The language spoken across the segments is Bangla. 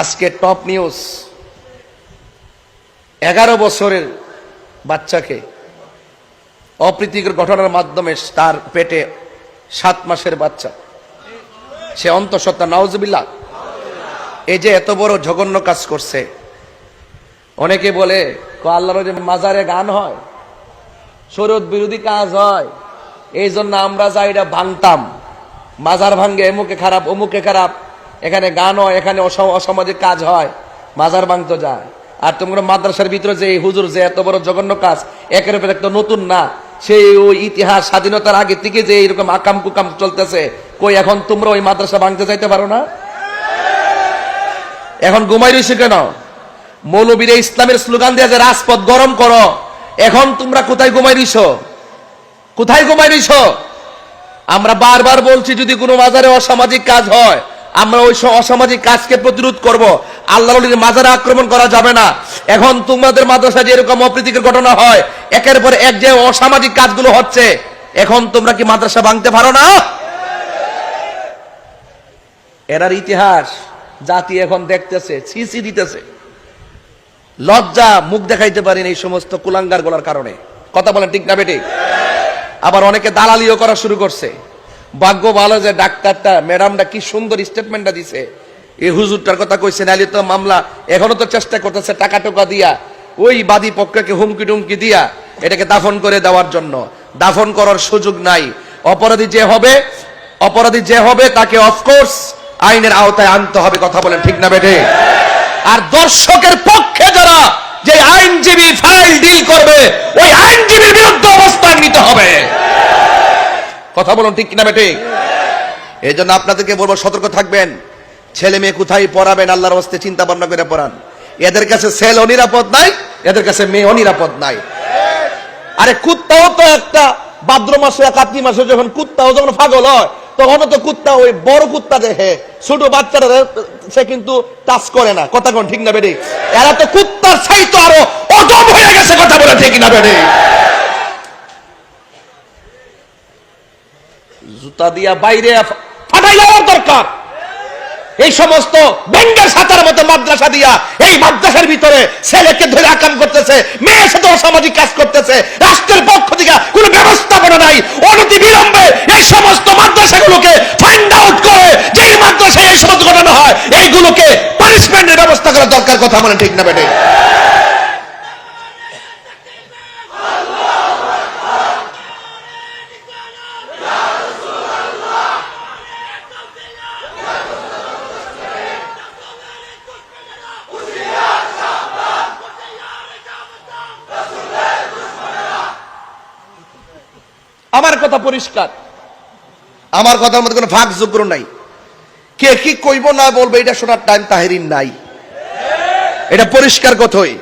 আজকে টপ নিউজ, 11 বছরের বাচ্চাকে অপ্রীতিকর ঘটনার মাধ্যমে তার পেটে 7 মাসের বাচ্চা, সে অন্তঃসত্ত্বা, নাউজুবিল্লাহ। এই যে এত বড় জঘন্য কাজ করছে। অনেকে বলে আল্লাহর যে মাজারে গান হয়, শরীয়ত বিরোধী কাজ হয়, এই জন্য আমরা যাই এটা ভাঙতাম। মাজার ভাঙ্গে এমুকে খারাপ, অমুকে খারাপ, এখানে গান হয়, এখানে অসামাজিক কাজ হয়, মাজার ভাঙতে যায়। আর তোমরা মাদ্রাসার ভিতরে যে হুজুর যে এত বড় জঘন্য কাজ, একের উপর একটা নতুন না, সেই ওই ইতিহাস স্বাধীনতার আগে থেকে যে এরকম আকাম কুকাম চলতেছে, কই এখন তোমরা ওই মাদ্রাসা ভাঙতে যাইতে পারো না? এখন ঘুমাই রয়েছে কেন? মৌলবীরা ইসলামের স্লোগান দিয়ে যে রাজপথ গরম করো, এখন তোমরা কোথায় ঘুমাই রইছ? কোথায় ঘুমাই রইছ? আমরা বারবার বলছি, যদি কোনো মাজারে অসামাজিক কাজ হয়, আমরা ওই অসামাজিক কাজকে প্রতিরোধ করব। আল্লাহর ওলির মাজারে আক্রমণ করা যাবে না। এখন তোমাদের মাদ্রাসায় যে এরকম অপ্রীতিকর ঘটনা হয়, একের পর এক যে অসামাজিক কাজগুলো হচ্ছে, এখন তোমরা কি মাদ্রাসা ভাঙতে পারো না? এরার ইতিহাস জাতি এখন দেখতেছে, ছিছি দিতেছে। লজ্জা, মুখ দেখাইতে পারেন এই সমস্ত কুলাঙ্গার গুলার কারণে। কথা বলেন ঠিক না বেটি? আবার অনেকে দালালিও করা শুরু করছে। ভাগ্য ভালো যে ডাক্তারটা, ম্যাডামটা কি সুন্দর স্টেটমেন্টটা দিছে। এই হুজুরটার কথা কইছে, নাইলে তো মামলা এখনো তো চেষ্টা করতেছে টাকা টোকা দিয়া, ওই বাদী পক্ষকে হুমকি টুমকি দিয়া এটাকে দাফন করে দেওয়ার জন্য। দাফন করার সুযোগ নাই। অপরাধী যে হবে তাকে অফকোর্স আইনের আওতায় আনতে হবে। কথা বলেন ঠিক না বেটে? আর দর্শকের পক্ষে যারা যে আইনজীবী ফাইল ডিল করবে, ওই আইনজীবীর বিরুদ্ধে অবস্থান নিতে হবে। কথা বলুন ঠিক কিনা বেটে? এই জন্য আপনাদেরকে বলবো, সতর্ক থাকবেন। ছেলে মেয়ে কোথায় পড়াবেন, আল্লাহর হস্তে চিন্তা ভাবনা করে পড়ান। এদের কাছে ছেলে অনিরাপদ নাই, এদের কাছে মেয়ে অনিরাপদ নাই। আরে কুত্তাও তো একটা ভাদ্র মাসে, কার্তিক মাসে যখন কুত্তাও যখন পাগল হয়, তখন তো কুত্তা ওই বড় কুত্তা দেখে, ছোট বাচ্চারা সে কিন্তু টাচ করে না। কথা কোন ঠিক না বেটে? এরা তো কুত্তার চাইতে আরো অদম হয়ে গেছে। কথা বলে ঠিক না বেটে? জুতা দিয়া বাইরে ফাটাই যাওয়ার দরকার। এই সমস্ত ব্যাঙ্গের সাঁতার মতো মাদ্রাসা দিয়া এই মাদ্রাসার ভিতরে ছেলেকে ধরে আকাম করতেছে, মেয়ের সাথে অসামাজিক কাজ করতেছে, রাষ্ট্রের পক্ষ থেকে কোনো ব্যবস্থাপনা নাই। অনতি বিলম্বে এই সমস্ত মাদ্রাসাগুলোকে ফাইন্ড আউট করে, যে মাদ্রাসায় এই সমস্ত ঘটনা হয়, এইগুলোকে পানিশমেন্টের ব্যবস্থা করা দরকার। কথা মানে ঠিক না বেটে? আমার কথা পরিষ্কার, আমার কথার মধ্যে কোনো ফাঁক যোগ্য নাই। কে কি কইব না বলবে এটা শোনার টাইম তাহেরিন নাই। এটা পরিষ্কার কথাই।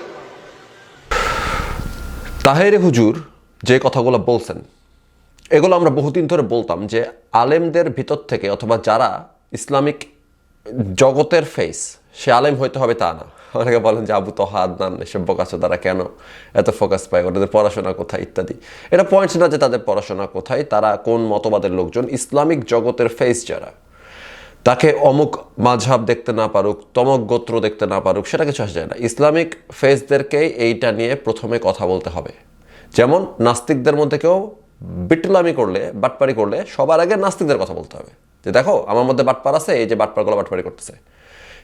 তাহেরে হুজুর যে কথাগুলো বলছেন, এগুলো আমরা বহুদিন ধরে বলতাম যে আলেমদের ভিতর থেকে, অথবা যারা ইসলামিক জগতের ফেস, সে আলেম হইতে হবে তা না। অনেকে বলেন যে আবু তহা, আদনান এসব বোকাচোদারা তারা কেন এত ফোকাস পায়, ওদের পড়াশোনা কোথায় ইত্যাদি। এটা পয়েন্ট না যে তাদের পড়াশোনা কোথায়, তারা কোন মতবাদের লোকজন। ইসলামিক জগতের ফেস যারা, তাকে অমুক মাঝহাব দেখতে না পারুক, তমক গোত্র দেখতে না পারুক, সেটা কিছু আসে যায় না। ইসলামিক ফেসদেরকেই এইটা নিয়ে প্রথমে কথা বলতে হবে। যেমন নাস্তিকদের মধ্যে কেউ বিটলামি করলে, বাটপারি করলে, সবার আগে নাস্তিকদের কথা বলতে হবে যে দেখো আমার মধ্যে বাটপার আছে, এই যে বাটপারগুলো বাটপারি করতেছে,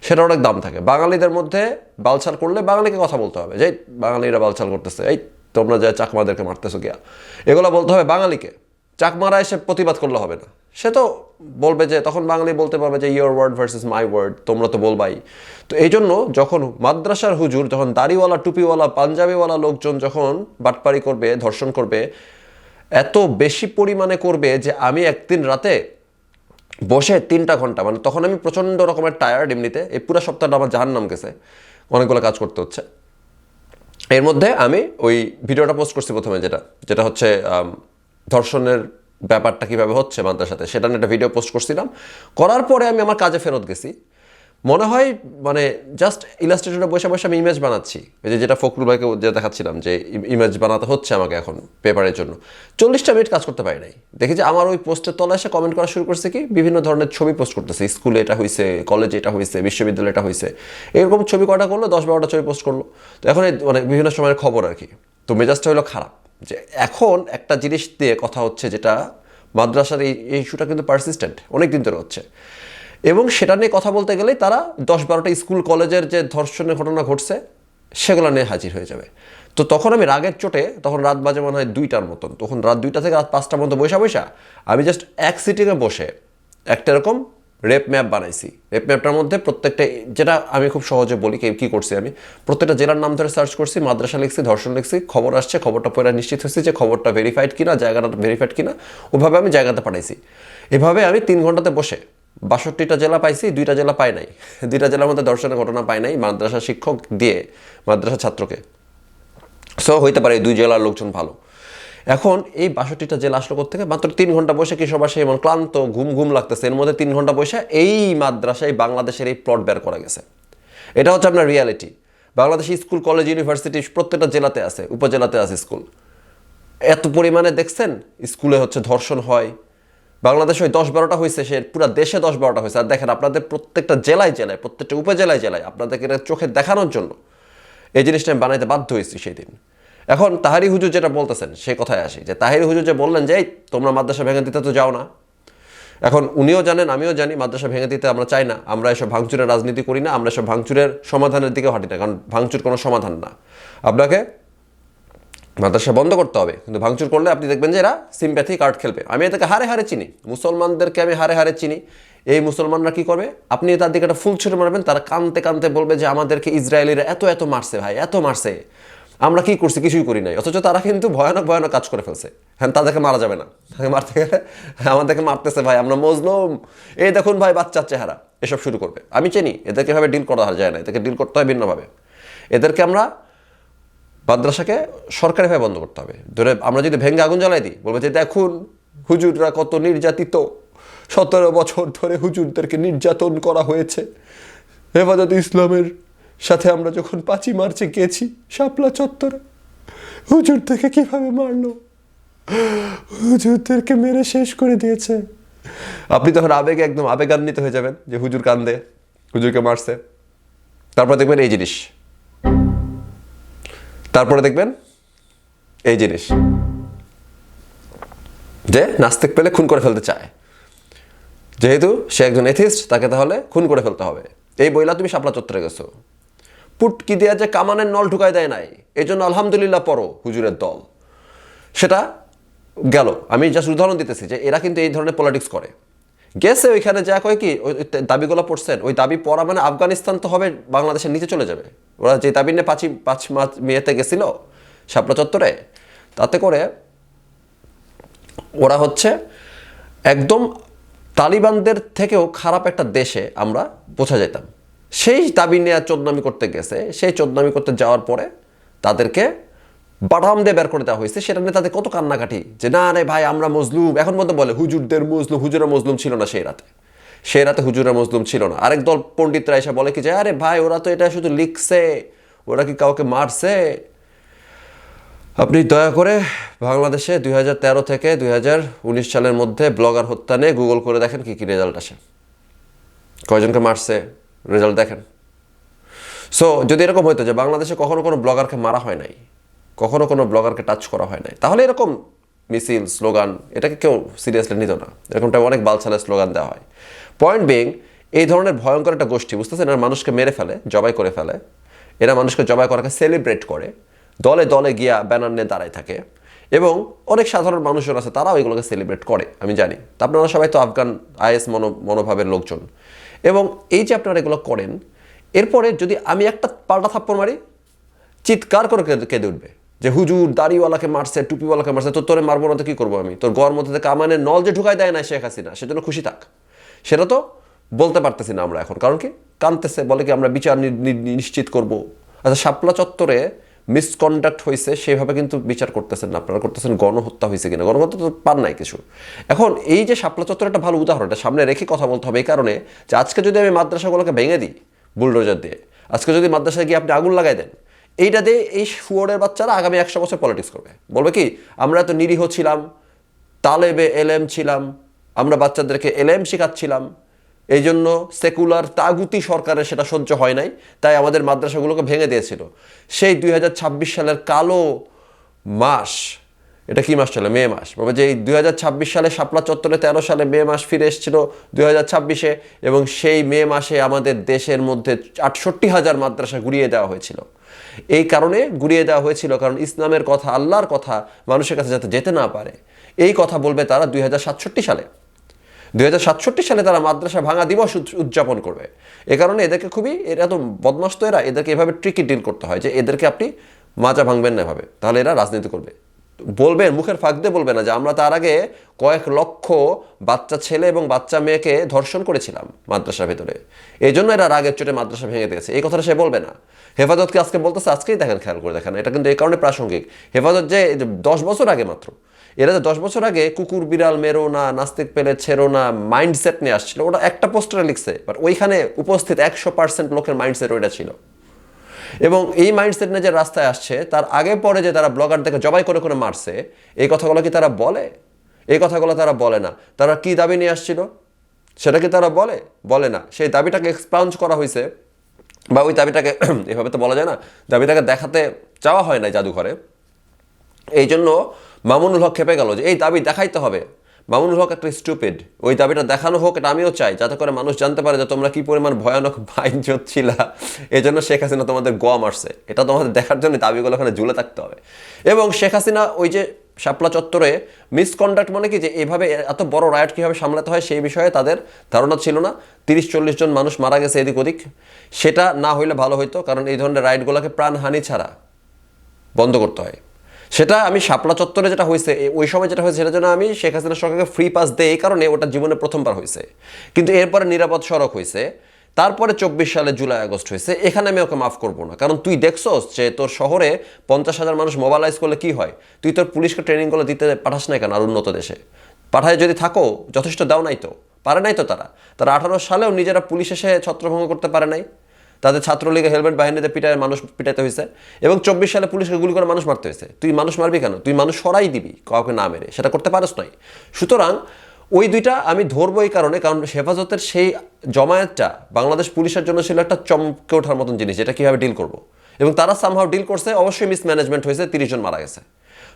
সেটা অনেক দাম থাকে। বাঙালিদের মধ্যে বালছাল করলে বাঙালিকে কথা বলতে হবে যে বাঙালিরা বালছাল করতেছে, এই তোমরা যে চাকমাদেরকে মারতেছো গিয়া, এগুলো বলতে হবে বাঙালিকে। চাকমারা এসে প্রতিবাদ করলে হবে না। সে তো বলবে যে, তখন বাঙালি বলতে পারবে যে your word versus my word, তোমরা তো বলবাই। তো এই জন্য যখন মাদ্রাসার হুজুর, যখন দাড়িওয়ালা, টুপিওয়ালা, পাঞ্জাবিওয়ালা লোকজন যখন বাটপারি করবে, ধর্ষণ করবে, এত বেশি পরিমাণে করবে যে আমি একদিন রাতে বসে 3টা ঘন্টা, মানে তখন আমি প্রচণ্ড রকমের টায়ার্ড, এমনিতে এই পুরো সপ্তাহটা আমার জাহান্নাম গেছে, অনেকগুলো কাজ করতে হচ্ছে। এর মধ্যে আমি ওই ভিডিওটা পোস্ট করছি প্রথমে, যেটা হচ্ছে ধর্ষণের ব্যাপারটা কিভাবে হচ্ছে মাদ্রাসাতে, সেটা নিয়ে একটা ভিডিও পোস্ট করছিলাম। করার পরে আমি আমার কাজে ফেরত গেছি। মনে হয় মানে জাস্ট ইলাস্ট্রেটরে বসে বসে আমি ইমেজ বানাচ্ছি, এই যেটা ফখরুল ভাইকে যে দেখাচ্ছিলাম যে ইমেজ বানাতে হচ্ছে আমাকে এখন পেপারের জন্য। 40টা মিনিট কাজ করতে পারি নাই। দেখি যে আমার ওই পোস্টের তলায় এসে কমেন্ট করা শুরু করছে কি, বিভিন্ন ধরনের ছবি পোস্ট করতেছে, স্কুলে এটা হয়েছে, কলেজে এটা হয়েছে, বিশ্ববিদ্যালয়ে এটা হয়েছে, এরকম ছবি কটা করলো, 10-12টা ছবি পোস্ট করলো। তো এখন মানে বিভিন্ন সময়ের খবর আর কি। তো মেজাজটা হলো খারাপ যে এখন একটা জিনিস দিয়ে কথা হচ্ছে যেটা মাদ্রাসার এই ইস্যুটা কিন্তু পারসিস্টেন্ট, অনেক দিন ধরে হচ্ছে, এবং সেটা নিয়ে কথা বলতে গেলেই তারা 10-12টা স্কুল কলেজের যে ধর্ষণের ঘটনা ঘটছে সেগুলো নিয়ে হাজির হয়ে যাবে। তো তখন আমি রাগের চোটে, তখন রাত বাজে মনে হয় 2টার মতন, তখন রাত 2টা থেকে রাত 5টার মতো বসা আমি জাস্ট এক সিটিংয়ে বসে একটা এরকম রেপ ম্যাপ বানাইছি। রেপ ম্যাপটার মধ্যে প্রত্যেকটা, যেটা আমি খুব সহজে বলি কী করছি, আমি প্রত্যেকটা জেলার নাম ধরে সার্চ করছি, মাদ্রাসা লিখছি, ধর্ষণ লিখছি, খবর আসছে, খবরটা পড়ে নিশ্চিত হয়েছি যে খবরটা ভেরিফাইড কিনা, জায়গাটা ভেরিফাইড কিনা, ওভাবে আমি জায়গাতে পাঠাইছি। এভাবে আমি 3 ঘন্টাতে বসে 62টা জেলা পাইছি, 2টা জেলা পাই নাই। 2টা জেলার মধ্যে ধর্ষণের ঘটনা পাই নাই, মাদ্রাসা শিক্ষক দিয়ে মাদ্রাসা ছাত্রকে। সো হইতে পারে 2 জেলার লোকজন ভালো। এখন এই 62টা জেলা আসলো থেকে মাত্র 3 ঘন্টা বসে কি সবার সেই এমন ক্লান্ত ঘুম লাগতেছে, এর মধ্যে 3 ঘন্টা বসে এই মাদ্রাসায় বাংলাদেশের এই প্লট বের করা গেছে। এটা হচ্ছে আপনার reality. Bangladeshi school college university প্রত্যেকটা জেলাতে আছে, উপজেলাতে আছে স্কুল। এত পরিমাণে দেখছেন স্কুলে হচ্ছে ধর্ষণ হয়। বাংলাদেশে ওই 10-12টা হয়েছে, সে পুরো দেশে 10-12টা হয়েছে। আর দেখেন আপনাদের প্রত্যেকটা জেলায় প্রত্যেকটা উপজেলায় আপনাদেরকে এটা চোখে দেখানোর জন্য এই জিনিসটা আমি বানাইতে বাধ্য হয়েছি সেই দিন। এখন তাহারি হুজুর যেটা বলতেছেন সেই কথায় আসি, যে তাহারি হুজুর যে বললেন যে তোমরা মাদ্রাসা ভেঙে দিতে তো যাও না। এখন উনিও জানেন, আমিও জানি মাদ্রাসা ভেঙে দিতে আমরা চাই না, আমরা এসব ভাঙচুরের রাজনীতি করি না, আমরা এসব ভাঙচুরের সমাধানের দিকেও হাঁটি না, কারণ ভাঙচুর কোনো সমাধান না। আপনাকে মাদ্রাসা বন্ধ করতে হবে, কিন্তু ভাঙচুর করলে আপনি দেখবেন যে এরা সিম্প্যাথি কার্ড খেলবে। আমি এদেরকে হারে চিনি, মুসলমানদেরকে আমি হারে চিনি। এই মুসলমানরা কি করবে, আপনি তার দিকে একটা ফুল ছুঁড়ে মারবেন, তারা কানতে বলবে যে আমাদেরকে ইসরায়েলিরা এত মারছে ভাই, এত মারছে, আমরা কি করছি, কিছুই করি নাই। অথচ তারা কিন্তু ভয়ানক কাজ করে ফেলছে। হ্যাঁ, তাদেরকে মারা যাবে না, তাকে মারতে গেলে আমাদেরকে মারতেছে ভাই, আমরা মজলুম, এই দেখুন ভাই বাচ্চার চেহারা, এসব শুরু করবে। আমি চিনি এদেরকে এভাবে ডিল করা যায় না, এদেরকে ডিল করতে হয় ভিন্নভাবে। এদেরকে আমরা মাদ্রাসাকে সরকারিভাবে বন্ধ করতে হবে। ধরে আমরা যদি ভেঙে আগুন জ্বালাই দিই, বলবে যে দেখুন হুজুররা কত নির্যাতিত, 17 বছর ধরে হুজুরদেরকে নির্যাতন করা হয়েছে। হেফাজতে ইসলামের সাথে আমরা যখন 5ই মার্চে গেছি শাপলা চত্বরে, হুজুরদেরকে কিভাবে মারলো, হুজুরদেরকে মেরে শেষ করে দিয়েছে। আপনি তখন আবেগে একদম আবেগান্বিত হয়ে যাবেন যে হুজুর কান্দে, হুজুরকে মারছে। তারপর দেখবেন এই জিনিস, তারপরে দেখবেন এই জিনিস যে নাস্তিক পেলে খুন করে ফেলতে চায়, যেহেতু সে একজন এথিস্ট, তাকে তাহলে খুন করে ফেলতে হবে। এই বইলা তুমি শাপলা চত্বরে গেছো, পুটকি দেওয়া যে কামানের নল ঢুকায় দেয় নাই, এই জন্য আলহামদুলিল্লাহ পড়ো হুজুরের দল। সেটা গেল, আমি জাস্ট উদাহরণ দিতেছি যে এরা কিন্তু এই ধরনের পলিটিক্স করে। গেছে ওইখানে যা কয় কি, ওই দাবিগুলো পড়ছেন, ওই দাবি পড়া মানে আফগানিস্তান তো হবে, বাংলাদেশের নিচে চলে যাবে। ওরা যে দাবি নিয়ে 5 মার্চ মেয়েতে গেছিল শাপলা চত্বরে, তাতে করে ওরা হচ্ছে একদম তালিবানদের থেকেও খারাপ একটা দেশে আমরা বোঝা যেতাম। সেই দাবি নিয়ে চোদনামি করতে গেছে, সেই চোদনামি করতে যাওয়ার পরে তাদেরকে বাটাম দিয়ে বের করে দেওয়া হয়েছে। সেটা নিয়ে তাদের কত কান্নাকাটি যে না রে ভাই আমরা মজলুম। এখন মতো বলে হুজুরদের মজলুম, হুজুরা মজলুম ছিল না সেই রাতে হুজুরা মজলুম ছিল না। আরেক দল পণ্ডিতরা এসে বলে কি যে আরে ভাই ওরা তো এটা শুধু লিখছে, ওরা কি কাউকে মারছে। আপনি দয়া করে বাংলাদেশে 2013 থেকে 2019 সালের মধ্যে ব্লগার হত্যা নিয়ে গুগল করে দেখেন কি রেজাল্ট আসে, কয়জনকে মারছে, রেজাল্ট দেখেন। সো যদি এরকম হইতো যে বাংলাদেশে কখনো কোনো ব্লগারকে মারা হয় নাই, কখনো কোনো ব্লগারকে টাচ করা হয় নাই, তাহলে এরকম মিছিল স্লোগান এটাকে কেউ সিরিয়াসলি নিত না। এরকমটা অনেক বালছালের স্লোগান দেওয়া হয়। পয়েন্ট বিং, এই ধরনের ভয়ঙ্কর একটা গোষ্ঠী, বুঝতেছেন, এরা মানুষকে মেরে ফেলে, জবাই করে ফেলে। এরা মানুষকে জবাই করাকে সেলিব্রেট করে, দলে দলে গিয়া ব্যানার নিয়ে দাঁড়ায় থাকে, এবং অনেক সাধারণ মানুষজন আছে তারাও এগুলোকে সেলিব্রেট করে, আমি জানি। তা আপনারা সবাই তো আফগান আইএস মনোভাবের লোকজন, এবং এই যে আপনারা এগুলো করেন, এরপরে যদি আমি একটা পাল্টা থাপ্পড় মারি, চিৎকার করে কেঁদে উঠবে যে হুজুর দাড়িওয়ালাকে মারছে, টুপিওয়ালাকে মারছে, তো তোরে মারবো না তো কি করবো আমি, তোর গড় মধ্যে থেকে কামানের নল যে ঢুকাই দেয় না শেখ হাসিনা, সেজন্য খুশি থাক। সেটা তো বলতে পারতেছি না আমরা এখন, কারণ কি কানতেছে, বলে কি আমরা বিচার নিশ্চিত করব। আচ্ছা, শাপলা চত্বরে মিসকন্ডাক্ট হয়েছে সেভাবে কিন্তু বিচার করতেছেন না, আপনারা করতেছেন গণহত্যা হয়েছে কিনা। গণহত্যা তো পান নাই কিছু। এখন এই যে শাপলা চত্বর একটা ভালো উদাহরণ, এটা সামনে রেখে কথা বলতে হবে এই কারণে যে আজকে যদি আমি মাদ্রাসাগুলোকে ভেঙে দিই বুলডোজার দিয়ে, আজকে যদি মাদ্রাসায় গিয়ে আপনি আগুন লাগাই দেন, এইটা দিয়ে এই শুয়োরের বাচ্চারা আগামী 100 বছর পলিটিক্স করবে, বলবে কি আমরা এত নিরীহ ছিলাম, তালেবে এলেম ছিলাম, আমরা বাচ্চাদেরকে এলেম শেখাচ্ছিলাম, এই জন্য সেকুলার তাগুতি সরকারের সেটা সহ্য হয় নাই, তাই আমাদের মাদ্রাসাগুলোকে ভেঙে দিয়েছিল। সেই 2026 সালের কালো মাস, এটা কি মাস চলে, মে মাস, বাবা যে এই 2026 সালে শাপলা চত্বরে 13 সালে মে মাস ফিরে এসেছিল 2026-এ, এবং সেই মে মাসে আমাদের দেশের মধ্যে 68,000 মাদ্রাসা গুড়িয়ে দেওয়া হয়েছিল। এই কারণে গুড়িয়ে দেওয়া হয়েছিল কারণ ইসলামের কথা, আল্লাহর কথা মানুষের কাছে যাতে যেতে না পারে, এই কথা বলবে তারা 2067 সালে। 2067 সালে তারা মাদ্রাসা ভাঙা দিবস উদযাপন করবে। এ কারণে এদেরকে খুবই, এরা তো বদমাশ, তো এদেরকে এভাবে ট্রিকি ডিল করতে হয় যে এদেরকে আপনি মাজা ভাঙবেন না এভাবে, তাহলে এরা রাজনীতি করবে। বলবেন, মুখের ফাঁক দিয়ে বলবে না যে আমরা তার আগে কয়েক লক্ষ বাচ্চা ছেলে এবং বাচ্চা মেয়েকে ধর্ষণ করেছিলাম মাদ্রাসার ভেতরে, এই জন্য এরা রাগের চোটে মাদ্রাসা ভেঙে দিয়েছে, এই কথাটা সে বলবে না। হেফাজতকে আজকে বলতেছে, আজকেই দেখেন, খেয়াল করে দেখেন, এটা কিন্তু এই কারণে প্রাসঙ্গিক। হেফাজত যে 10 বছর আগে মাত্র, এরা যে 10 বছর আগে কুকুর বিড়াল মেরো না, নাস্তিক পেলে ছেড়ো না মাইন্ডসেট নিয়ে আসছিল, ওটা একটা পোস্টারে লিখছে, বাট ওইখানে উপস্থিত 100% লোকের মাইন্ডসেট ওইটা ছিল। এবং এই মাইন্ডসেট নিয়ে যে রাস্তায় আসছে, তার আগে পরে যে তারা ব্লগারদেরকে জবাই করে করে মারছে, এই কথাগুলো কি তারা বলে? এই কথাগুলো তারা বলে না। তারা কি দাবি নিয়ে আসছিল সেটা কি তারা বলে? বলে না। সেই দাবিটাকে এক্সপাউন্ড করা হয়েছে, বা ওই দাবিটাকে এভাবে তো বলা যায় না, দাবিটাকে দেখাতে চাওয়া হয় না জাদুঘরে। এই জন্য মামুনুল হক খেপে গেল যে এই দাবি দেখাইতে হবে। মামুনুল হক একটা স্টুপিড, ওই দাবিটা দেখানো হোক, এটা আমিও চাই, যাতে করে মানুষ জানতে পারে যে তোমরা কি পরিমাণ ভয়ানক বাইনচোদ ছিলা, এই জন্য শেখ হাসিনা তোমাদের গোয়া মারছে, এটা তোমাদের দেখার জন্য দাবিগুলো ওখানে ঝুলে থাকতে হবে। এবং শেখ হাসিনা ওই যে শাপলা চত্বরে মিসকন্ডাক্ট, মানে কি যে এভাবে এত বড় রায়ট কীভাবে সামলাতে হয় সেই বিষয়ে তাদের ধারণা ছিল না। 30-40 জন মানুষ মারা গেছে এদিক ওদিক, সেটা না হইলে ভালো হইতো, কারণ এই ধরনের রাইটগুলোকে প্রাণহানি ছাড়া বন্ধ করতে হয়। সেটা আমি শাপলা চত্বরে যেটা হয়েছে, ওই সময় যেটা হয়েছে, সেটার জন্য আমি শেখ হাসিনা সরকারকে ফ্রি পাস দেই, এই কারণে ওটা জীবনে প্রথমবার হয়েছে। কিন্তু এরপরে নিরাপদ সড়ক হয়েছে, তারপরে 24 সালে জুলাই আগস্ট হয়েছে, এখানে আমি ওকে মাফ করবো না। কারণ তুই দেখছোস যে তোর শহরে 50,000 মানুষ মোবাইলাইজ করলে কি হয়, তুই তোর পুলিশকে ট্রেনিংগুলো দিতে পাঠাস না কেন? আর উন্নত দেশে পাঠায় যদি থাকো, যথেষ্ট দাও নাই তো, পারে নাই তো তারা 18 সালেও নিজেরা পুলিশ এসে ছত্রভঙ্গ করতে পারে নাই, তাদের ছাত্রলীগে হেলমেট বাহিনীতে পিটায় মানুষ পিটাইতে হয়েছে, এবং 24 সালে পুলিশকে গুলি করে মানুষ মারতে হয়েছে। তুই মানুষ মারবি কেন? তুই মানুষ সরাই দিবি কাউকে না মেরে, সেটা করতে পারস নাই। সুতরাং ওই দুইটা আমি ধরবো এই কারণে, কারণ হেফাজতের সেই জমায়েতটা বাংলাদেশ পুলিশের জন্য ছিল একটা চমকে ওঠার মতন জিনিস, যেটা কীভাবে ডিল করবো, এবং তারা সামহাও ডিল করছে। অবশ্যই মিসম্যানেজমেন্ট হয়েছে, 30 জন মারা গেছে।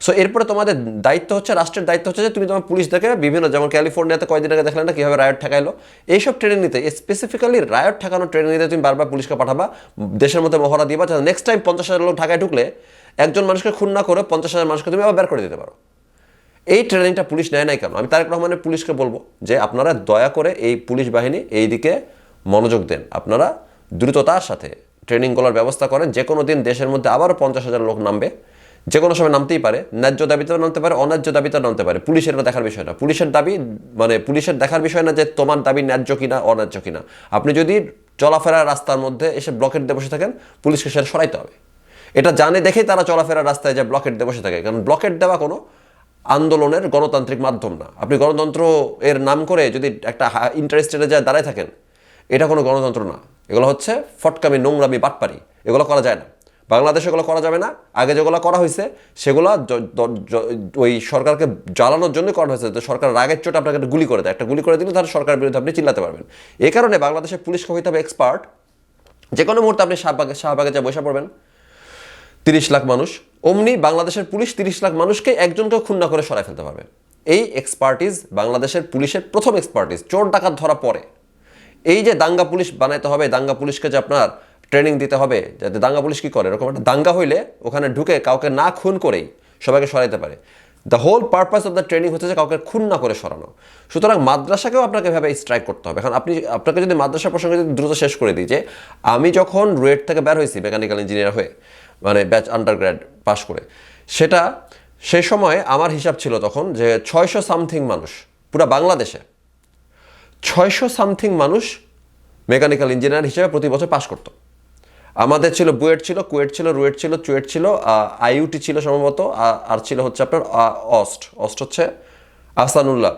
সো এরপরে তোমাদের দায়িত্ব হচ্ছে, রাষ্ট্রের দায়িত্ব হচ্ছে যে তুমি তোমার পুলিশ দেখে বিভিন্ন, যেমন ক্যালিফোর্নিয়াতে কয়েকদিন আগে দেখলেন না কীভাবে রায়ট ঠেকাইলো, এইসব ট্রেনিং নিতে, স্পেসিফিক্যালি রায়ট ঠেকানোর ট্রেনিং নিতে তুমি বারবার পুলিশকে পাঠাবা, দেশের মধ্যে মহড়া দিবা, যাতে নেক্সট টাইম 50,000 লোক ঢাকায় ঢুকলে একজন মানুষকে খুন না করে 50,000 মানুষকে তুমি আবার বের করে দিতে পারো। এই ট্রেনিংটা পুলিশ নেয় নাই কেন? আমি তারেক রহমানের পুলিশকে বলবো যে আপনারা দয়া করে এই পুলিশ বাহিনী এই দিকে মনোযোগ দেন, আপনারা দ্রুততার সাথে ট্রেনিংগুলোর ব্যবস্থা করেন। যে কোনো দিন দেশের মধ্যে আবারও 50,000 লোক নামবে, যে কোনো সময় নামতেই পারে, ন্যায্য দাবিতেও নামতে পারে, অন্যায্য দাবিতেও নামতে পারে। পুলিশের এটা দেখার বিষয় না, পুলিশের দাবি মানে পুলিশের দেখার বিষয় না যে তোমার দাবি ন্যায্য কিনা অন্যায্য কিনা। আপনি যদি চলাফেরার রাস্তার মধ্যে এসে ব্লকেট দিয়ে বসে থাকেন, পুলিশকে সেটা সরাইতে হবে। এটা জানে দেখেই তারা চলাফেরার রাস্তায় যে ব্লকেট দিয়ে বসে থাকে, কারণ ব্লকেট দেওয়া কোনো আন্দোলনের গণতান্ত্রিক মাধ্যম না। আপনি গণতন্ত্র এর নাম করে যদি একটা ইন্টারেস্টেডে যায় দাঁড়ায় থাকেন, এটা কোনো গণতন্ত্র না। এগুলো হচ্ছে ফটকামি, নোংরামি, বাটপারি, এগুলো করা যায় না। বাংলাদেশে এগুলো করা যাবে না। আগে যেগুলো করা হয়েছে সেগুলো ওই সরকারকে জ্বালানোর জন্য করা হয়েছে, তো সরকার রাগের চোটে আপনাকে একটা গুলি করে দেয়, একটা গুলি করে দিলে তাহলে সরকারের বিরুদ্ধে আপনি চিল্লাতে পারবেন। এই কারণে বাংলাদেশের পুলিশকে হইতে হবে এক্সপার্ট। যে কোনো মুহূর্তে আপনি শাহবাগে যা বসে পড়বেন, 30 লাখ মানুষ, অমনি বাংলাদেশের পুলিশ 30 লাখ মানুষকে একজনকে খুন না করে সরাই ফেলতে পারবে। এই এক্সপার্টিস বাংলাদেশের পুলিশের প্রথম এক্সপার্টিস। চোর ডাকাত ধরা পড়ে, এই যে দাঙ্গা পুলিশ বানাইতে হবে, দাঙ্গা পুলিশকে যে আপনার ট্রেনিং দিতে হবে, যাতে দাঙ্গা পুলিশ কী করে, এরকম একটা দাঙ্গা হইলে ওখানে ঢুকে কাউকে না খুন করেই সবাইকে সরাইতে পারে। The whole purpose of the training হচ্ছে যে কাউকে খুন না করে সরানো। সুতরাং মাদ্রাসাকেও আপনাকে এভাবে স্ট্রাইক করতে হবে। এখন আপনাকে যদি মাদ্রাসা প্রসঙ্গে যদি দ্রুত শেষ করে দিই, যে আমি যখন রুয়েট থেকে বের হয়েছি মেকানিক্যাল ইঞ্জিনিয়ার হয়ে, মানে ব্যাচ আন্ডারগ্র্যাড পাস করে, সেই সময় আমার হিসাব ছিল তখন যে 600 সামথিং মানুষ পুরো বাংলাদেশে, 600 সামথিং মানুষ মেকানিক্যাল ইঞ্জিনিয়ার হিসেবে প্রতি বছর পাস করতো। আমাদের ছিল বুয়েট ছিল, কুয়েট ছিল, রুয়েট ছিল, চুয়েট ছিল, আইইউটি ছিল সম্ভবত, আর ছিল হচ্ছে আপনার অস্ট হচ্ছে Ahsanullah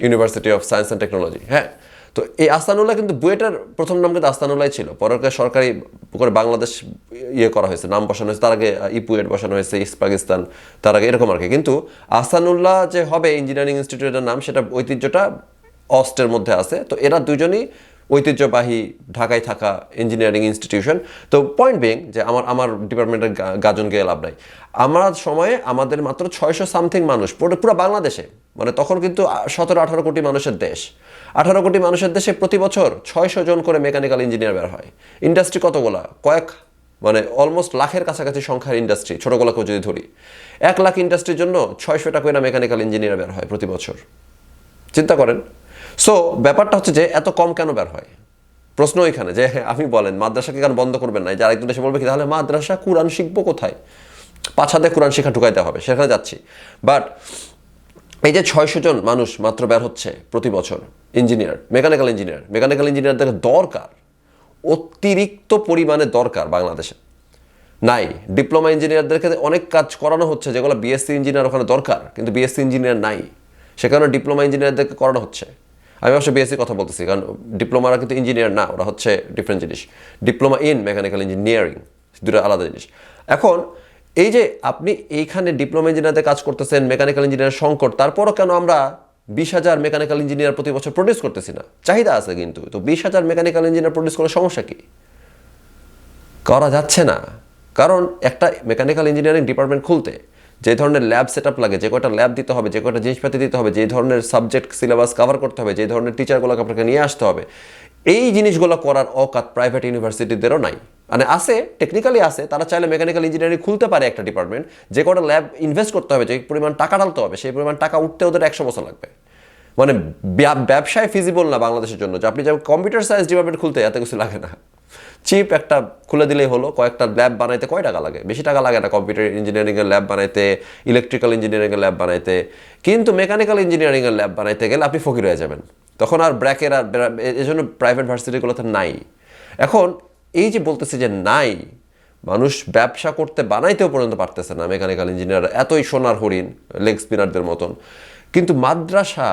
university of science and technology. হ্যাঁ, তো এই আহসানুল্লাহ কিন্তু বুয়েটের প্রথম নাম কিন্তু আহসানুল্লাহ ছিল, পরে সরকারি করে বাংলাদেশ করা হয়েছে, নাম বসানো হয়েছে। তার আগে বুয়েট বসানো হয়েছে, ইস্ট পাকিস্তান, তার আগে এরকম আর কি। কিন্তু আহসানুল্লাহ যে হবে ইঞ্জিনিয়ারিং ইনস্টিটিউটের নাম, সেটা ঐতিহ্যটা অস্টের মধ্যে আছে। তো এরা দুজনই ঐতিহ্যবাহী ঢাকায় থাকা ইঞ্জিনিয়ারিং ইনস্টিটিউশন। তো পয়েন্ট বিং যে আমার ডিপার্টমেন্টের গাজন গিয়ে লাভ নাই। আমার সময়ে আমাদের মাত্র 600 সামথিং মানুষ পুরো বাংলাদেশে, মানে তখন কিন্তু 17-18 কোটি মানুষের দেশ। 18 কোটি মানুষের দেশে প্রতি বছর 600 জন করে মেকানিক্যাল ইঞ্জিনিয়ার বের হয়। ইন্ডাস্ট্রি কতগুলা, মানে অলমোস্ট লাখের কাছাকাছি সংখ্যার ইন্ডাস্ট্রি, ছোটগুলোকেও যদি ধরি 1 লাখ ইন্ডাস্ট্রির জন্য 600টা করে মেকানিক্যাল ইঞ্জিনিয়ার বের হয় প্রতি বছর। চিন্তা করেন। সো ব্যাপারটা হচ্ছে যে এত কম কেন বের হয়, প্রশ্ন এখানে যে আমি বলেন মাদ্রাসাকে কেন বন্ধ করবেন না, যারা একদম এসে বলবে কি তাহলে মাদ্রাসা কোরআন শিখবো কোথায়, পাছাতে কোরআন শিক্ষা ঢুকাইতে হবে, সেখানে যাচ্ছি। বাট এই যে 600 জন মানুষ মাত্র বের হচ্ছে প্রতি বছর ইঞ্জিনিয়ার, মেকানিক্যাল ইঞ্জিনিয়ারদের দরকার, অতিরিক্ত পরিমাণে দরকার বাংলাদেশে নাই। ডিপ্লোমা ইঞ্জিনিয়ারদেরকে অনেক কাজ করানো হচ্ছে যেগুলো বিএসসি ইঞ্জিনিয়ার ওখানে দরকার, কিন্তু বিএসসি ইঞ্জিনিয়ার নাই, সেখানে ডিপ্লোমা ইঞ্জিনিয়ারদেরকে করানো হচ্ছে। আমি অবশ্য বিএসসি কথা বলতেছি, কারণ ডিপ্লোমারা কিন্তু ইঞ্জিনিয়ার না, ওরা হচ্ছে ডিফারেন্ট জিনিস। ডিপ্লোমা ইন মেকানিক্যাল ইঞ্জিনিয়ারিং দুটো আলাদা জিনিস। এখন এই যে আপনি এইখানে ডিপ্লোমা ইঞ্জিনিয়ারদের কাজ করতেছেন, মেকানিক্যাল ইঞ্জিনিয়ার সংকট, তারপরও কেন আমরা 20,000 মেকানিক্যাল ইঞ্জিনিয়ার প্রতি বছর প্রডিউস করতেছি না? চাহিদা আছে কিন্তু, তো 20,000 মেকানিক্যাল ইঞ্জিনিয়ার প্রডিউস করার সমস্যা কি? করা যাচ্ছে না, কারণ একটা মেকানিক্যাল ইঞ্জিনিয়ারিং ডিপার্টমেন্ট খুলতে যে ধরনের ল্যাব সেট আপ লাগে, যে কয়টা ল্যাব দিতে হবে, যে কয়টা জিনিসপাতি দিতে হবে, যে ধরনের সাবজেক্ট সিলেবাস কভার করতে হবে, যে ধরনের টিচারগুলোকে আপনাকে নিয়ে আসতে হবে, এই জিনিসগুলো করার অকাত প্রাইভেট ইউনিভার্সিটিদেরও নাই। মানে আছে, টেকনিক্যালি আছে, তারা চাইলে মেকানিক্যাল ইঞ্জিনিয়ারিং খুলতে পারে একটা ডিপার্টমেন্ট, যে কটা ল্যাব ইনভেস্ট করতে হবে, যে পরিমাণ টাকা ঢালতে হবে, সেই পরিমাণ টাকা উঠতে ওদের 100 বছর লাগবে। মানে ব্যবসায় ফিজিবল না বাংলাদেশের জন্য যে আপনি যেমন কম্পিউটার সায়েন্স ডিপার্টমেন্ট খুলতে এত কিছু লাগে না, চিপ একটা খুলে দিলেই হলো। কয়েকটা ল্যাব বানাইতে কয় টাকা লাগে? বেশি টাকা লাগে না কম্পিউটার ইঞ্জিনিয়ারিংয়ের ল্যাব বানাইতে, ইলেকট্রিক্যাল ইঞ্জিনিয়ারিংয়ের ল্যাব বানাইতে। কিন্তু মেকানিক্যাল ইঞ্জিনিয়ারিংয়ের ল্যাব বানাইতে গেলে আপনি ফকির হয়ে যাবেন, তখন আর ব্র্যাকের আর এই জন্য প্রাইভেট ভার্সিটিগুলোতে নাই। এখন এই যে বলতেছে যে নাই, মানুষ ব্যবসা করতে বানাইতেও পর্যন্ত পারতেছে না মেকানিক্যাল ইঞ্জিনিয়ার, এতই সোনার হরিণ লেগ স্পিনারদের মতন। কিন্তু মাদ্রাসা,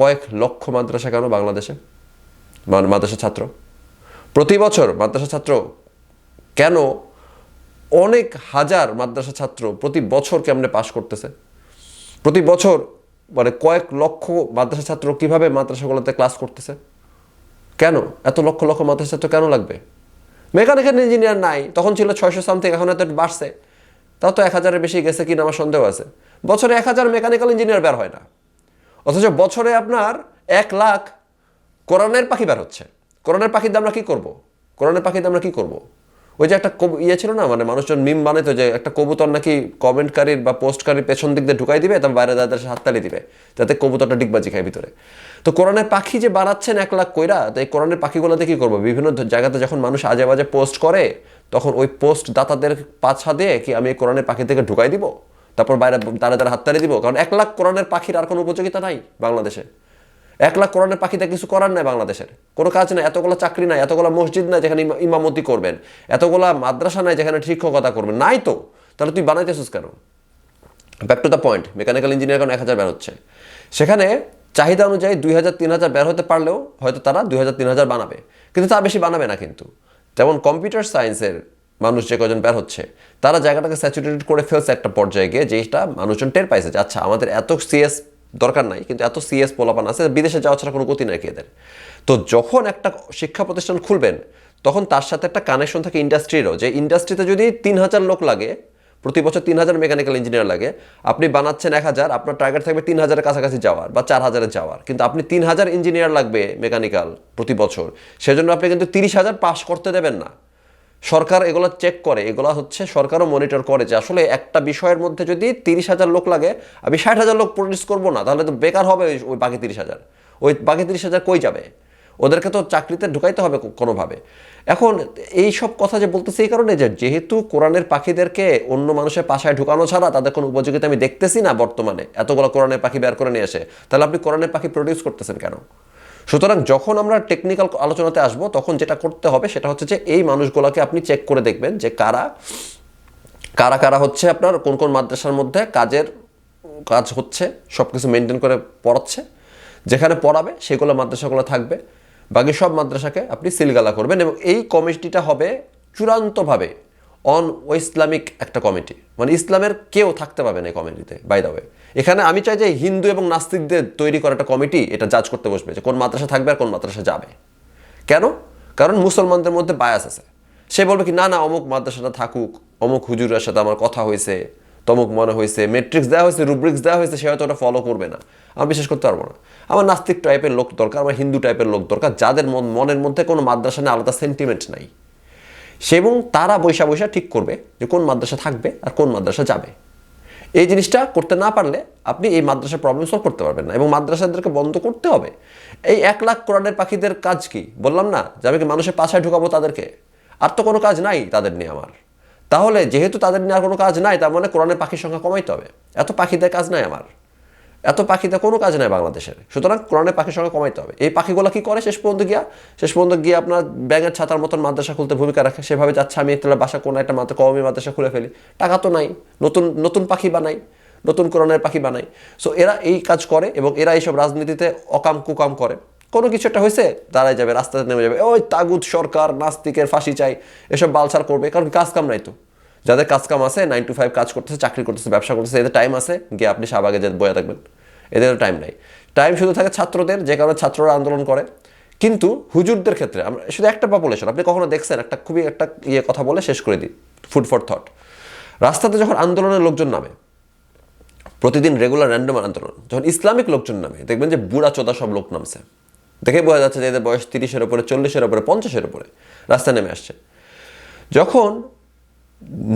কয়েক লক্ষ মাদ্রাসা কেন বাংলাদেশে, মাদ্রাসা ছাত্র প্রতি বছর, মাদ্রাসা ছাত্র কেন অনেক হাজার মাদ্রাসা ছাত্র প্রতি বছর কেমনে পাশ করতেছে? প্রতি বছর মানে কয়েক লক্ষ মাদ্রাসা ছাত্র কিভাবে মাদ্রাসাগুলোতে ক্লাস করতেছে? কেন এত লক্ষ লক্ষ মাদ্রাসা ছাত্র কেন লাগবে? মেকানিক্যাল ইঞ্জিনিয়ার নাই, তখন ছিল 600 সামথিং, এখন এত বাড়ছে, তাও তো 1000-এর বেশি গেছে কিনা আমার সন্দেহ আছে। বছরে 1000 মেকানিক্যাল ইঞ্জিনিয়ার বের হয় না, অথচ বছরে আপনার 1 লাখ কোরআনের পাখি বের হচ্ছে। কোরআনের পাখিতে আমরা কি করব? কোরআনের পাখিতে আমরা কি করব? ওই যে একটা ছিল না, মানে মানুষজন মিম বানাইতো যে একটা কবুতর নাকি কমেন্টকারীর বা পোস্টকারীর পেছন দিক দিয়ে ঢুকাই দিবে, তারপর বাইরে দাঁড়িয়ে হাততালি দিবে যাতে কবুতরটা ডিগবাজি খায় ভিতরে। তো কোরআনের পাখি যে বাড়াচ্ছেন 1 লাখ কইরা, তো এই কোরআনের পাখিগুলোতে কি করবো? বিভিন্ন জায়গাতে যখন মানুষ আজে বাজে পোস্ট করে, তখন ওই পোস্ট দাতাদের পাছা দিয়ে কি আমি এই কোরআনের পাখি থেকে ঢুকাই দিব, তারপর বাইরে দাঁড়া হাততালি দিব? কারণ 1 লাখ কোরআনের পাখির আর কোনো উপযোগিতা নাই বাংলাদেশে। 1 লাখ কোরআনের পাখিতে কিছু করার নাই বাংলাদেশের, কোনো কাজ নাই, এতগুলো চাকরি নাই, এতগুলো মসজিদ নাই যেখানে ইমামতি করবেন, এতগুলা মাদ্রাসা নাই যেখানে শিক্ষকতা করবেন, নাই তো। তাহলে তুই বানাইতেছিস কেন? Back to the point, mechanical engineer কারণ 1000 বের হচ্ছে, সেখানে চাহিদা অনুযায়ী 2000-3000 বের হতে পারলেও হয়তো তারা 2000-3000 বানাবে, কিন্তু তা বেশি বানাবে না। কিন্তু যেমন কম্পিউটার সায়েন্সের মানুষ যে কজন বের হচ্ছে, তারা জায়গাটাকে স্যাচুরেটেড করে ফেলছে একটা পর্যায়ে গিয়ে, যেটা মানুষজন টের পাইছে যে আচ্ছা আমাদের এত সিএস দরকার নাই, কিন্তু এত সিএস পোলাপান আছে, বিদেশে যাওয়া ছাড়া কোনো গতি নাই এদের। তো যখন একটা শিক্ষা প্রতিষ্ঠান খুলবেন, তখন তার সাথে একটা কানেকশন থাকে ইন্ডাস্ট্রিরও, যে ইন্ডাস্ট্রিতে যদি 3000 লোক লাগে, প্রতি বছর 3000 মেকানিক্যাল ইঞ্জিনিয়ার লাগে, আপনি বানাচ্ছেন 1000, আপনার টার্গেট থাকবে 3000-এর কাছাকাছি যাওয়ার বা 4000-এ যাওয়ার, কিন্তু আপনি 3000 ইঞ্জিনিয়ার লাগবে মেকানিক্যাল প্রতি বছর, সেজন্য আপনি কিন্তু 30,000 পাস করতে দেবেন না। সরকার এগুলো চেক করে, এগুলো হচ্ছে সরকারও মনিটর করে যে আসলে একটা বিষয়ের মধ্যে যদি 30,000 লোক লাগে, আমি 60,000 লোক প্রডিউস করবো না, তাহলে তো বেকার হবে ওই বাকি 30,000। ওই বাকি 30,000 কই যাবে? ওদেরকে তো চাকরিতে ঢুকাইতে হবে কোনোভাবে। এখন এই সব কথা যে বলতেছি এই কারণে যে যেহেতু কোরআনের পাখিদেরকে অন্য মানুষের পাশায় ঢুকানো ছাড়া তাদের কোনো উপযোগিতা আমি দেখতেছি না বর্তমানে, এতগুলো কোরআনের পাখি বের করে নিয়ে এসে, তাহলে আপনি কোরআনের পাখি প্রডিউস করতেছেন কেন? সুতরাং যখন আমরা টেকনিক্যাল আলোচনাতে আসবো তখন যেটা করতে হবে সেটা হচ্ছে যে এই মানুষগুলোকে আপনি চেক করে দেখবেন যে কারা কারা কারা হচ্ছে আপনার কোন কোন মাদ্রাসার মধ্যে কাজ হচ্ছে, সব কিছু মেনটেন করে পড়াচ্ছে, যেখানে পড়াবে সেগুলো মাদ্রাসাগুলো থাকবে, বাকি সব মাদ্রাসাকে আপনি সিলগালা করবেন। এবং এই কমিটিটা হবে চূড়ান্তভাবে অন ইসলামিক একটা কমিটি, মানে ইসলামের কেউ থাকতে পারবে না এই কমিটিতে। বাই দ্য ওয়ে, এখানে আমি চাই যে হিন্দু এবং নাস্তিকদের তৈরি করা একটা কমিটি এটা জাজ করতে বসবে যে কোন মাদ্রাসা থাকবে আর কোন মাদ্রাসা যাবে। কেন? কারণ মুসলমানদের মধ্যে বায়াস আছে। সে বলবে কি না না অমুক মাদ্রাসাটা থাকুক, অমুক হুজুরের সাথে আমার কথা হয়েছে, তমুক মনে হয়েছে, মেট্রিক্স দেওয়া হয়েছে, রুব্রিক্স দেওয়া হয়েছে, সে হয়তো ওটা ফলো করবে না। আমি বিশ্বাস করতে পারবো না। আমার নাস্তিক টাইপের লোক দরকার, আমার হিন্দু টাইপের লোক দরকার, যাদের মনের মধ্যে কোনো মাদ্রাসা নিয়ে আলাদা সেন্টিমেন্ট নাই, এবং তারা বৈশা বৈশা ঠিক করবে যে কোন মাদ্রাসা থাকবে আর কোন মাদ্রাসা যাবে। এই জিনিসটা করতে না পারলে আপনি এই মাদ্রাসার প্রবলেম সলভ করতে পারবেন না, এবং মাদ্রাসাদেরকে বন্ধ করতে হবে। এই 1 লাখ কোরআনের পাখিদের কাজ কি বললাম না, যে আমি কি মানুষের পাশায় ঢুকাবো তাদেরকে? আর তো কোনো কাজ নাই তাদের নিয়ে আমার। তাহলে যেহেতু তাদের নিয়ে আর কোনো কাজ নাই, তার মানে কোরআনের পাখির সংখ্যা কমাইতে হবে। এত পাখিদের কাজ নাই আমার, এত পাখিতে কোনো কাজ নাই বাংলাদেশের। সুতরাং কোরআনের পাখির সংখ্যা কমাইতে হবে। এই পাখিগুলো কি করে শেষ পর্যন্ত গিয়ে আপনার ব্যাঙের ছাতার মতন মাদ্রাসা খুলতে ভূমিকা রাখে। সেভাবে যাচ্ছে আমি একটা বাসা কোনো একটা কওমি মাদ্রাসা খুলে ফেলি, টাকা তো নাই, নতুন নতুন পাখি বানাই, নতুন কোরআনের পাখি বানাই। সো এরা এই কাজ করে, এবং এরা এইসব রাজনীতিতে অকাম কুকাম করে। কোনো কিছু একটা হয়েছে দাঁড়ায় যাবে, রাস্তাতে নেমে যাবে, ওই তাগুত সরকার, নাস্তিকের ফাঁসি চাই, এসব বালছাল করবে। কারণ কাজ কাম নাই তো। যাদের কাজ কাম আছে, 9 to 5 কাজ করতেছে, চাকরি করতেছে, ব্যবসা করতেছে, এদের টাইম আছে গিয়ে আপনি শাহবাগে যে বয়ে থাকবেন? এদেরও টাইম নাই। টাইম শুধু থাকে ছাত্রদের, যে কারণে ছাত্ররা আন্দোলন করে। কিন্তু হুজুরদের ক্ষেত্রে আমরা শুধু একটা পপুলেশন, আপনি কখনো দেখছেন একটা খুবই একটা কথা বলে শেষ করে দিই, ফুড ফর থট। রাস্তাতে যখন আন্দোলনের লোকজন নামে, প্রতিদিন রেগুলার র্যান্ডম আন্দোলন, যখন ইসলামিক লোকজন নামে, দেখবেন যে বুড়া চোদা সব লোক নামছে। দেখে বোঝা যাচ্ছে যে এদের বয়স 30-এর উপরে, 40-এর উপরে, 50-এর উপরে রাস্তায় নেমে আসছে। যখন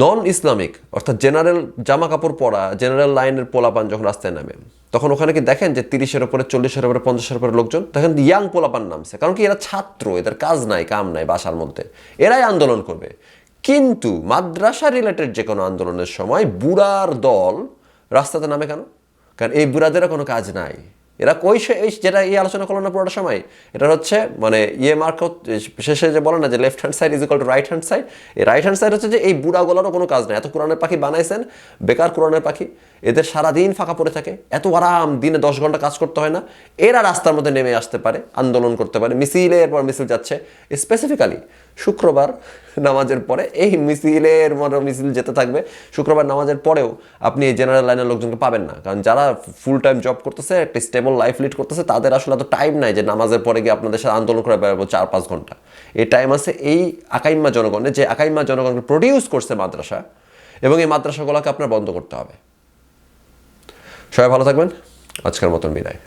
নন ইসলামিক অর্থাৎ জেনারেল জামা কাপড় পরা, জেনারেল লাইনের পোলাপান যখন রাস্তায় নামে, তখন ওখানে কি দেখেন যে 30-এর উপরে, 40-এর উপরে, 50-এর উপরে লোকজন, তখন ইয়াং পোলাপান নামছে। কারণ কি এরা ছাত্র, এদের কাজ নাই, কাম নাই বাসার মধ্যে, এরাই আন্দোলন করবে। কিন্তু মাদ্রাসা রিলেটেড যে কোনো আন্দোলনের সময় বুড়ার দল রাস্তাতে নামে কেন? কারণ এই বুড়াদেরও কোনো কাজ নাই। এরা যেটা এই আলোচনা করলো না পুরোটা সময়, এটা হচ্ছে মানে মার্ক শেষে যে বলে না যে left hand side is equal to right hand side. এই রাইট হ্যান্ড সাইড হচ্ছে যে এই বুড়াগুলোরও কোনো কাজ নেই। এত কোরআনের পাখি বানাইছেন, বেকার কোরআনের পাখি, এদের সারাদিন ফাঁকা পড়ে থাকে, এত আরাম, দিনে 10 ঘন্টা কাজ করতে হয় না। এরা রাস্তার মধ্যে নেমে আসতে পারে, আন্দোলন করতে পারে, মিছিলের পর মিছিল যাচ্ছে। স্পেসিফিক্যালি শুক্রবার নামাজের পরে এই মিছিল যেতে থাকবে। শুক্রবার নামাজের পরেও আপনি এই জেনারেল লাইনের লোকজনকে পাবেন না, কারণ যারা ফুল টাইম জব করতেছে, একটা স্টেবল লাইফ লিড করতেছে, তাদের আসলে এত টাইম নাই যে নামাজের পরে গিয়ে আপনাদের সাথে আন্দোলন করে বেড়াবো 4-5 ঘন্টা। এই টাইম আছে এই আকাইম্মা জনগণের, যে আকাইম্মা জনগণকে প্রডিউস করছে মাদ্রাসা, এবং এই মাদ্রাসাগুলোকে আপনার বন্ধ করতে হবে। সবাই ভালো থাকবেন, আজকের মতন বিদায়।